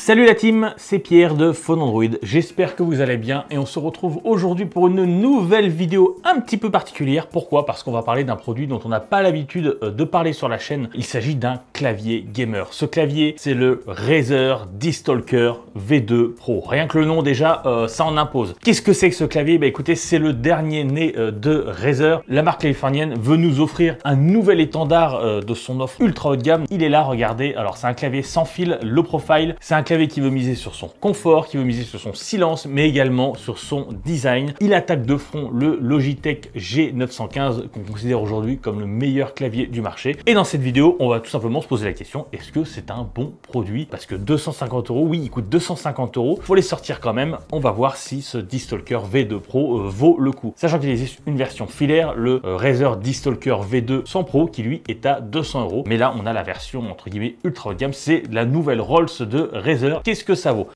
Salut la team, c'est Pierre de Phone Android, j'espère que vous allez bien et on se retrouve aujourd'hui pour une nouvelle vidéo un petit peu particulière. Pourquoi? Parce qu'on va parler d'un produit dont on n'a pas l'habitude de parler sur la chaîne. Il s'agit d'un clavier gamer. Ce clavier, c'est le Razer D-Stalker V2 Pro. Rien que le nom déjà, ça en impose. Qu'est-ce que c'est que ce clavier? Bah écoutez, c'est le dernier né de Razer. La marque californienne veut nous offrir un nouvel étendard de son offre ultra haut de gamme. Il est là, regardez. Alors c'est un clavier sans fil, low profile. C'est un clavier qui veut miser sur son confort, qui veut miser sur son silence, mais également sur son design. Il attaque de front le Logitech G915 qu'on considère aujourd'hui comme le meilleur clavier du marché. Et dans cette vidéo, on va tout simplement se poser la question, est-ce que c'est un bon produit? Parce que 250 €, oui, il coûte 250 €. Faut les sortir quand même. On va voir si ce D-Stalker V2 Pro vaut le coup. Sachant qu'il existe une version filaire, le Razer D-Stalker V2 sans Pro, qui lui est à 200 €. Mais là, on a la version entre guillemets ultra haut de gamme. C'est la nouvelle Rolls de Razer. Qu'est-ce que ça vaut?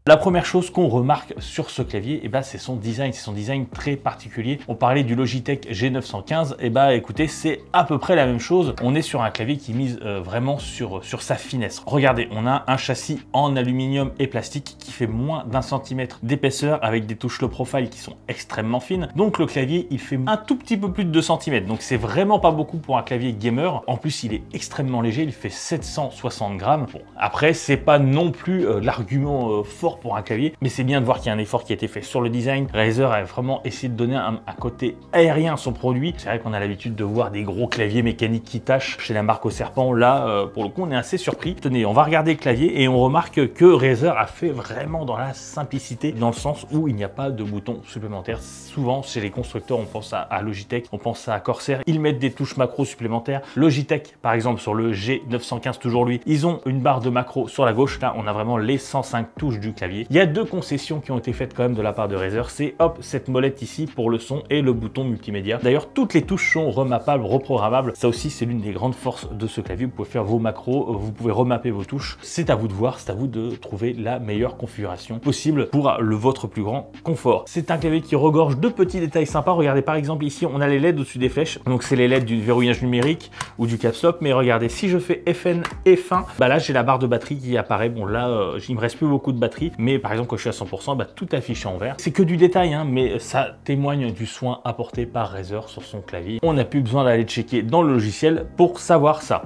La première chose qu'on remarque sur ce clavier, c'est son design. C'est son design très particulier. On parlait du Logitech G915, écoutez, c'est à peu près la même chose. On est sur un clavier qui mise vraiment sur sa finesse. Regardez, on a un châssis en aluminium et plastique qui fait moins d'1 centimètre d'épaisseur avec des touches low profile qui sont extrêmement fines. Donc le clavier, il fait un tout petit peu plus de 2 cm. Donc c'est vraiment pas beaucoup pour un clavier gamer. En plus, il est extrêmement léger. Il fait 760 grammes. Bon, après, c'est pas non plus l'argument fort pour un clavier, mais c'est bien de voir qu'il y a un effort qui a été fait sur le design. Razer a vraiment essayé de donner un côté aérien à son produit. C'est vrai qu'on a l'habitude de voir des gros claviers mécaniques qui tâchent chez la marque au serpent. Là, pour le coup, on est assez surpris. Tenez, on va regarder le clavier et on remarque que Razer a fait vraiment dans la simplicité, dans le sens où il n'y a pas de boutons supplémentaires. Souvent, chez les constructeurs, on pense à Logitech, on pense à Corsair. Ils mettent des touches macro supplémentaires. Logitech, par exemple, sur le G915, toujours lui, ils ont une barre de macro sur la gauche. Là, on a vraiment les 105 touches du clavier. Il y a deux concessions qui ont été faites quand même de la part de Razer. C'est hop, cette molette ici pour le son et le bouton multimédia. D'ailleurs, toutes les touches sont remappables, reprogrammables. Ça aussi, c'est l'une des grandes forces de ce clavier. Vous pouvez faire vos macros, vous pouvez remapper vos touches. C'est à vous de voir, c'est à vous de trouver la meilleure configuration possible pour votre plus grand confort. C'est un clavier qui regorge de petits détails sympas. Regardez, par exemple, ici, on a les LED au-dessus des flèches. Donc, c'est les LED du verrouillage numérique ou du caps lock. Mais regardez, si je fais FN et fin, là, j'ai la barre de batterie qui apparaît. Bon, là, il me reste plus beaucoup de batterie. Mais par exemple, quand je suis à 100%, tout affiché en vert. C'est que du détail, mais ça témoigne du soin apporté par Razer sur son clavier. On n'a plus besoin d'aller checker dans le logiciel pour savoir ça.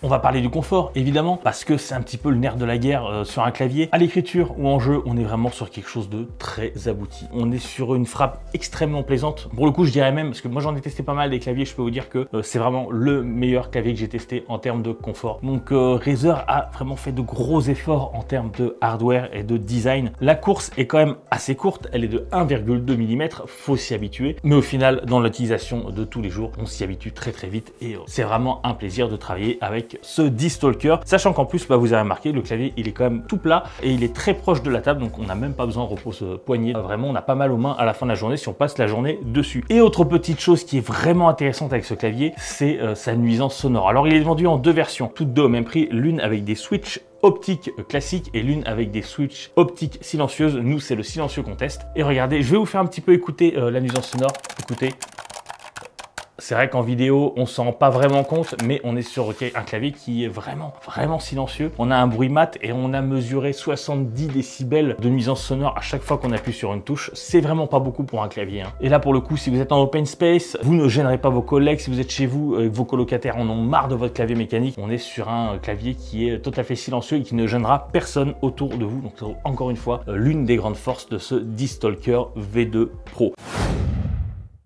On va parler du confort, évidemment, parce que c'est un petit peu le nerf de la guerre sur un clavier. À l'écriture ou en jeu, on est vraiment sur quelque chose de très abouti. On est sur une frappe extrêmement plaisante. Pour le coup, je dirais même, parce que moi j'en ai testé pas mal des claviers, je peux vous dire que c'est vraiment le meilleur clavier que j'ai testé en termes de confort. Donc Razer a vraiment fait de gros efforts en termes de hardware et de design. La course est quand même assez courte, elle est de 1,2 mm, faut s'y habituer. Mais au final, dans l'utilisation de tous les jours, on s'y habitue très vite et c'est vraiment un plaisir de travailler avec ce D-Stalker, sachant qu'en plus, vous avez remarqué, le clavier, il est quand même tout plat et il est très proche de la table, donc on n'a même pas besoin de repose-poignet. Vraiment, on a pas mal aux mains à la fin de la journée si on passe la journée dessus. Et autre petite chose qui est vraiment intéressante avec ce clavier, c'est sa nuisance sonore. Alors, il est vendu en deux versions, toutes deux au même prix, l'une avec des switches optique classique et l'une avec des switches optiques silencieuses. Nous, c'est le silencieux qu'on teste. Et regardez, je vais vous faire un petit peu écouter la nuisance sonore. Écoutez. C'est vrai qu'en vidéo, on s'en rend pas vraiment compte, mais on est sur un clavier qui est vraiment silencieux. On a un bruit mat et on a mesuré 70 décibels de nuisance sonore à chaque fois qu'on appuie sur une touche. C'est vraiment pas beaucoup pour un clavier. Et là, pour le coup, si vous êtes en open space, vous ne gênerez pas vos collègues. Si vous êtes chez vous et que vos colocataires en ont marre de votre clavier mécanique, on est sur un clavier qui est tout à fait silencieux et qui ne gênera personne autour de vous. Donc, encore une fois, l'une des grandes forces de ce D-Stalker V2 Pro.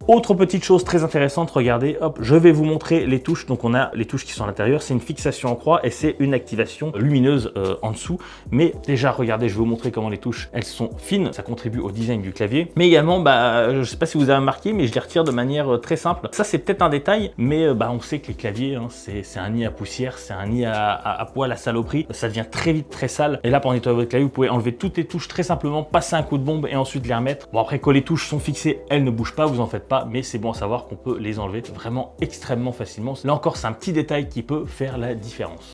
Autre petite chose très intéressante, regardez, hop, je vais vous montrer les touches. Donc on a les touches qui sont à l'intérieur, c'est une fixation en croix et c'est une activation lumineuse en dessous. Mais déjà, regardez, je vais vous montrer comment les touches, elles sont fines, ça contribue au design du clavier. Mais également, je sais pas si vous avez remarqué, mais je les retire de manière très simple. Ça, c'est peut-être un détail, mais on sait que les claviers, c'est un nid à poussière, c'est un nid à poil, à saloperie. Ça devient très vite très sale. Et là, pour nettoyer votre clavier, vous pouvez enlever toutes les touches très simplement, passer un coup de bombe et ensuite les remettre. Bon, après, quand les touches sont fixées, elles ne bougent pas, vous en faites pas. Mais c'est bon à savoir qu'on peut les enlever vraiment extrêmement facilement. Là encore, c'est un petit détail qui peut faire la différence.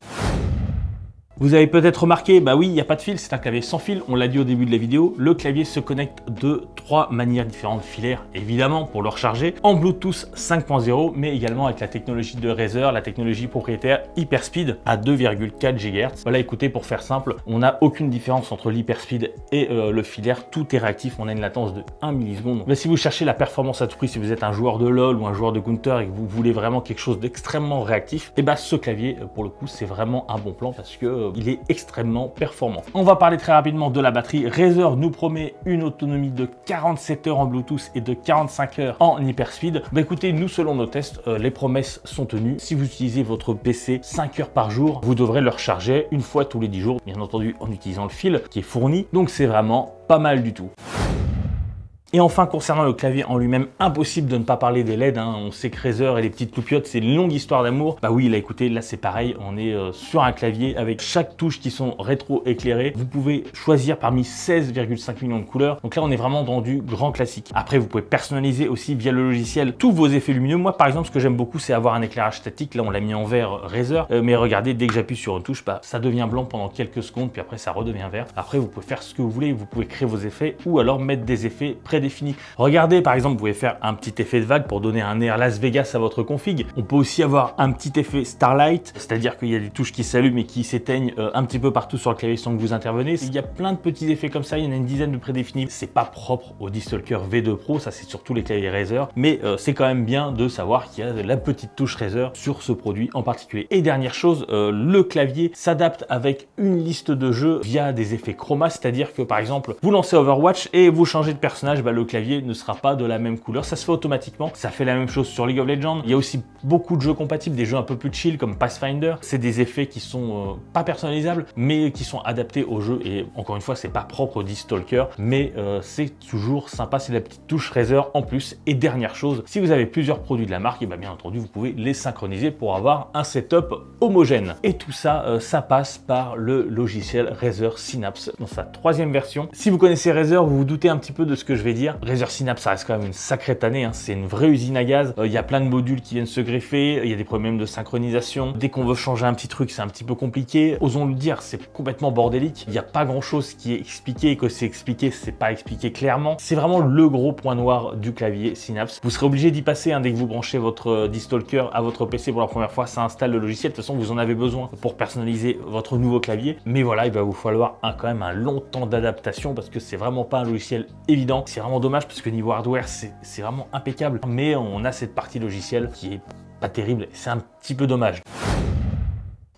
Vous avez peut-être remarqué, bah oui, il n'y a pas de fil, c'est un clavier sans fil, on l'a dit au début de la vidéo. Le clavier se connecte de 3 manières différentes, filaires évidemment pour le recharger, en Bluetooth 5.0, mais également avec la technologie de Razer, la technologie propriétaire Hyperspeed à 2,4 GHz. Voilà, écoutez, pour faire simple, on n'a aucune différence entre l'Hyperspeed et le filaire, tout est réactif, on a une latence de 1 milliseconde. Mais si vous cherchez la performance à tout prix, si vous êtes un joueur de LoL ou un joueur de Counter et que vous voulez vraiment quelque chose d'extrêmement réactif, et bah ce clavier, pour le coup, c'est vraiment un bon plan parce que il est extrêmement performant. On va parler très rapidement de la batterie. Razer nous promet une autonomie de 47 heures en Bluetooth et de 45 heures en Hyperspeed. Bah écoutez, nous selon nos tests, les promesses sont tenues. Si vous utilisez votre PC 5 heures par jour, vous devrez le recharger une fois tous les 10 jours, bien entendu en utilisant le fil qui est fourni. Donc c'est vraiment pas mal du tout. Et enfin, concernant le clavier en lui-même, impossible de ne pas parler des LED. On sait que Razer et les petites loupiottes, c'est une longue histoire d'amour. Bah oui, là écoutez, là c'est pareil, on est sur un clavier avec chaque touche qui sont rétro-éclairées. Vous pouvez choisir parmi 16,5 millions de couleurs. Donc là, on est vraiment dans du grand classique. Après, vous pouvez personnaliser aussi via le logiciel tous vos effets lumineux. Moi, par exemple, ce que j'aime beaucoup, c'est avoir un éclairage statique. Là, on l'a mis en vert Razer. Mais regardez, dès que j'appuie sur une touche, bah, ça devient blanc pendant quelques secondes, puis après, ça redevient vert. Après, vous pouvez faire ce que vous voulez. Vous pouvez créer vos effets ou alors mettre des effets prédéfinis. Regardez, par exemple, vous pouvez faire un petit effet de vague pour donner un air Las Vegas à votre config. On peut aussi avoir un petit effet Starlight, c'est-à-dire qu'il y a des touches qui s'allument et qui s'éteignent un petit peu partout sur le clavier sans que vous intervenez. Il y a plein de petits effets comme ça, il y en a une dizaine de prédéfinis. C'est pas propre au DistTalker V2 Pro, ça c'est surtout les claviers Razer, mais c'est quand même bien de savoir qu'il y a la petite touche Razer sur ce produit en particulier. Et dernière chose, le clavier s'adapte avec une liste de jeux via des effets chroma, c'est-à-dire que par exemple, vous lancez Overwatch et vous changez de personnage, bah, le clavier ne sera pas de la même couleur, ça se fait automatiquement. Ça fait la même chose sur League of Legends. Il y a aussi beaucoup de jeux compatibles, des jeux un peu plus chill comme Pathfinder. C'est des effets qui sont pas personnalisables, mais qui sont adaptés au jeu. Et encore une fois, c'est pas propre au DistTalker, mais c'est toujours sympa. C'est la petite touche Razer en plus. Et dernière chose, si vous avez plusieurs produits de la marque, et bien entendu, vous pouvez les synchroniser pour avoir un setup homogène. Et tout ça, ça passe par le logiciel Razer Synapse dans sa 3e version. Si vous connaissez Razer, vous vous doutez un petit peu de ce que je vais dire. Razer Synapse, ça reste quand même une sacrée tannée, c'est une vraie usine à gaz. Il y a plein de modules qui viennent se greffer, il y a des problèmes de synchronisation. Dès qu'on veut changer un petit truc, c'est un petit peu compliqué. Osons le dire, c'est complètement bordélique. Il n'y a pas grand chose qui est expliqué, et que c'est expliqué, c'est pas expliqué clairement. C'est vraiment le gros point noir du clavier Synapse. Vous serez obligé d'y passer dès que vous branchez votre DistTalker à votre PC pour la première fois, ça installe le logiciel. De toute façon, vous en avez besoin pour personnaliser votre nouveau clavier. Mais voilà, il va vous falloir quand même un long temps d'adaptation parce que c'est vraiment pas un logiciel évident. C'est vraiment dommage parce que niveau hardware, c'est vraiment impeccable, mais on a cette partie logicielle qui est pas terrible, c'est un petit peu dommage.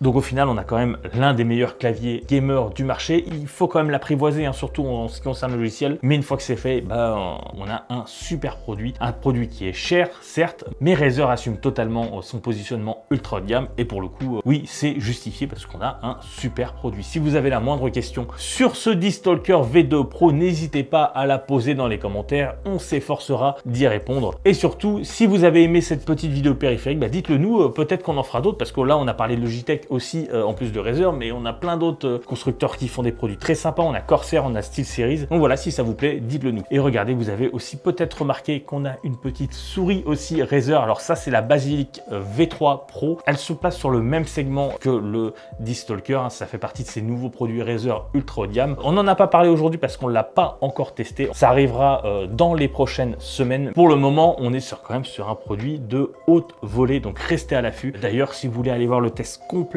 Donc au final, on a quand même l'un des meilleurs claviers gamer du marché. Il faut quand même l'apprivoiser, surtout en ce qui concerne le logiciel. Mais une fois que c'est fait, bah, on a un super produit. Un produit qui est cher, certes, mais Razer assume totalement son positionnement ultra haut de gamme. Et pour le coup, oui, c'est justifié parce qu'on a un super produit. Si vous avez la moindre question sur ce DistTalker V2 Pro, n'hésitez pas à la poser dans les commentaires. On s'efforcera d'y répondre. Et surtout, si vous avez aimé cette petite vidéo périphérique, bah, dites-le nous. Peut-être qu'on en fera d'autres parce que là, on a parlé de Logitech aussi en plus de Razer, mais on a plein d'autres constructeurs qui font des produits très sympas. On a Corsair, on a SteelSeries. Donc voilà, si ça vous plaît, dites-le nous. Et regardez, vous avez aussi peut-être remarqué qu'on a une petite souris aussi Razer. Alors ça, c'est la Basilisk V3 Pro. Elle se place sur le même segment que le DistTalker. Ça fait partie de ces nouveaux produits Razer ultra haut de gamme. On n'en a pas parlé aujourd'hui parce qu'on ne l'a pas encore testé. Ça arrivera dans les prochaines semaines. Pour le moment, on est quand même sur un produit de haute volée, donc restez à l'affût. D'ailleurs, si vous voulez aller voir le test complet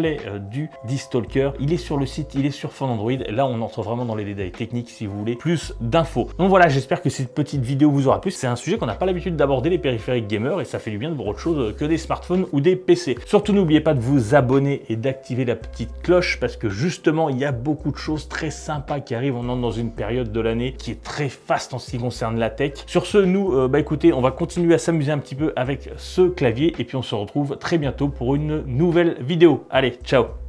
du DistTalker, il est sur le site, il est sur Phone Android. Là, on entre vraiment dans les détails techniques si vous voulez plus d'infos. Donc voilà, j'espère que cette petite vidéo vous aura plu. C'est un sujet qu'on n'a pas l'habitude d'aborder, les périphériques gamers, et ça fait du bien de voir autre chose que des smartphones ou des PC. Surtout, n'oubliez pas de vous abonner et d'activer la petite cloche parce que justement, il y a beaucoup de choses très sympas qui arrivent. On entre dans une période de l'année qui est très faste en ce qui concerne la tech. Sur ce, nous, écoutez, on va continuer à s'amuser un petit peu avec ce clavier et puis on se retrouve très bientôt pour une nouvelle vidéo. Allez, ciao!